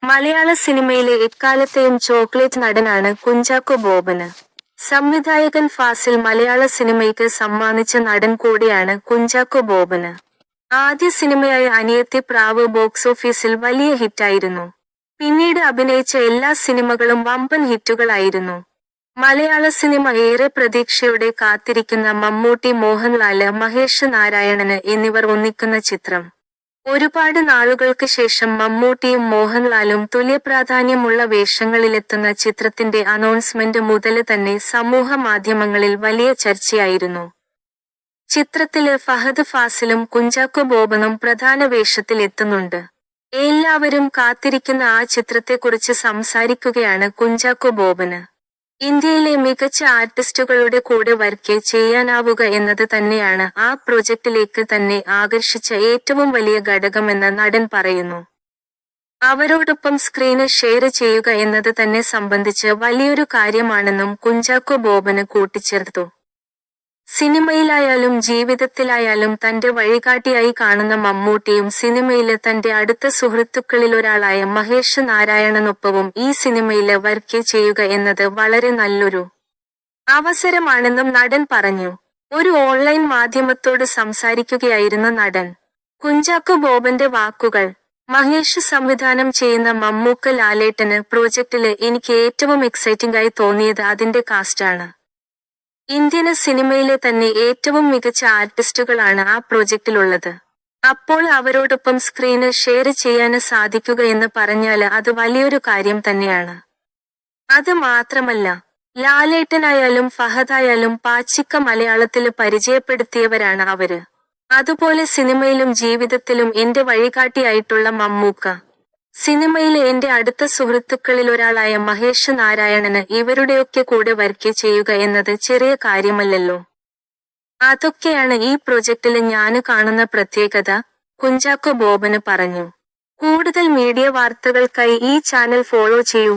മലയാള സിനിമയിലെ എക്കാലത്തെയും ചോക്ലേറ്റ് നടനാണ് കുഞ്ചാക്കോ ബോബന്. സംവിധായകൻ ഫാസിൽ മലയാള സിനിമയ്ക്ക് സമ്മാനിച്ച നടൻ കൂടിയാണ് കുഞ്ചാക്കോ ബോബന്. ആദ്യ സിനിമയായ അനിയത്തി പ്രാവ് ബോക്സ് ഓഫീസിൽ വലിയ ഹിറ്റായിരുന്നു. പിന്നീട് അഭിനയിച്ച എല്ലാ സിനിമകളും വമ്പൻ ഹിറ്റുകളായിരുന്നു. മലയാള സിനിമ ഏറെ പ്രതീക്ഷയോടെ കാത്തിരിക്കുന്ന മമ്മൂട്ടി, മോഹൻലാല്, മഹേഷ് നാരായണന് എന്നിവർ ഒന്നിക്കുന്ന ചിത്രം. ഒരുപാട് നാളുകൾക്ക് ശേഷം മമ്മൂട്ടിയും മോഹൻലാലും തുല്യപ്രാധാന്യമുള്ള വേഷങ്ങളിലെത്തുന്ന ചിത്രത്തിന്റെ അനൗൺസ്മെന്റ് മുതല് തന്നെ സമൂഹ മാധ്യമങ്ങളിൽ വലിയ ചർച്ചയായിരുന്നു. ചിത്രത്തില് ഫഹദ് ഫാസിലും കുഞ്ചാക്കോ ബോബനും പ്രധാന വേഷത്തിൽ എത്തുന്നുണ്ട്. എല്ലാവരും കാത്തിരിക്കുന്ന ആ ചിത്രത്തെക്കുറിച്ച് സംസാരിക്കുകയാണ് കുഞ്ചാക്കോ ബോബന്. ഇന്ത്യയിലെ മികച്ച ആർട്ടിസ്റ്റുകളുടെ കൂടെ വർക്ക് ചെയ്യാനാവുക എന്നത് തന്നെയാണ് ആ പ്രൊജക്ടിലേക്ക് തന്നെ ആകർഷിച്ച ഏറ്റവും വലിയ ഘടകമെന്ന് നടൻ പറയുന്നു. അവരോടൊപ്പം സ്ക്രീന് ഷെയർ ചെയ്യുക എന്നത് തന്നെ സംബന്ധിച്ച് വലിയൊരു കാര്യമാണെന്നും കുഞ്ചാക്കോ ബോബന് കൂട്ടിച്ചേർത്തു. സിനിമയിലായാലും ജീവിതത്തിലായാലും തന്റെ വഴികാട്ടിയായി കാണുന്ന മമ്മൂട്ടിയും സിനിമയില് തന്റെ അടുത്ത സുഹൃത്തുക്കളിലൊരാളായ മഹേഷ് നാരായണനൊപ്പവും ഈ സിനിമയില് വർക്ക് ചെയ്യുക എന്നത് വളരെ നല്ലൊരു അവസരമാണെന്നും നടൻ പറഞ്ഞു. ഒരു ഓൺലൈൻ മാധ്യമത്തോട് സംസാരിക്കുകയായിരുന്നു നടൻ. കുഞ്ചാക്കോ ബോബന്റെ വാക്കുകൾ. മഹേഷ് സംവിധാനം ചെയ്യുന്ന മമ്മൂക്ക ലാലേട്ടന് പ്രോജക്റ്റില് എനിക്ക് ഏറ്റവും എക്സൈറ്റിംഗായി തോന്നിയത് അതിന്റെ കാസ്റ്റാണ്. ഇന്ത്യന് സിനിമയിലെ തന്നെ ഏറ്റവും മികച്ച ആർട്ടിസ്റ്റുകളാണ് ആ പ്രോജക്റ്റിലുള്ളത്. അപ്പോൾ അവരോടൊപ്പം സ്ക്രീന് ഷെയർ ചെയ്യാന് സാധിക്കുക എന്ന് പറഞ്ഞാല് അത് വലിയൊരു കാര്യം തന്നെയാണ്. അത് മാത്രമല്ല, ലാലേട്ടനായാലും ഫഹദായാലും പാച്ചിക്ക മലയാളത്തില് പരിചയപ്പെടുത്തിയവരാണ് അവര്. അതുപോലെ സിനിമയിലും ജീവിതത്തിലും എന്റെ വഴികാട്ടിയായിട്ടുള്ള മമ്മൂക്ക, സിനിമയിലെ എന്റെ അടുത്ത സുഹൃത്തുക്കളിലൊരാളായ മഹേഷ് നാരായണന് ഇവരുടെയൊക്കെ കൂടെ വർക്ക് ചെയ്യുക എന്നത് ചെറിയ കാര്യമല്ലല്ലോ. അതൊക്കെയാണ് ഈ പ്രൊജക്ടില് ഞാന് കാണുന്ന പ്രത്യേകത, കുഞ്ചാക്കോ ബോബന് പറഞ്ഞു. കൂടുതൽ മീഡിയ വാർത്തകൾക്കായി ഈ ചാനൽ ഫോളോ ചെയ്യൂ.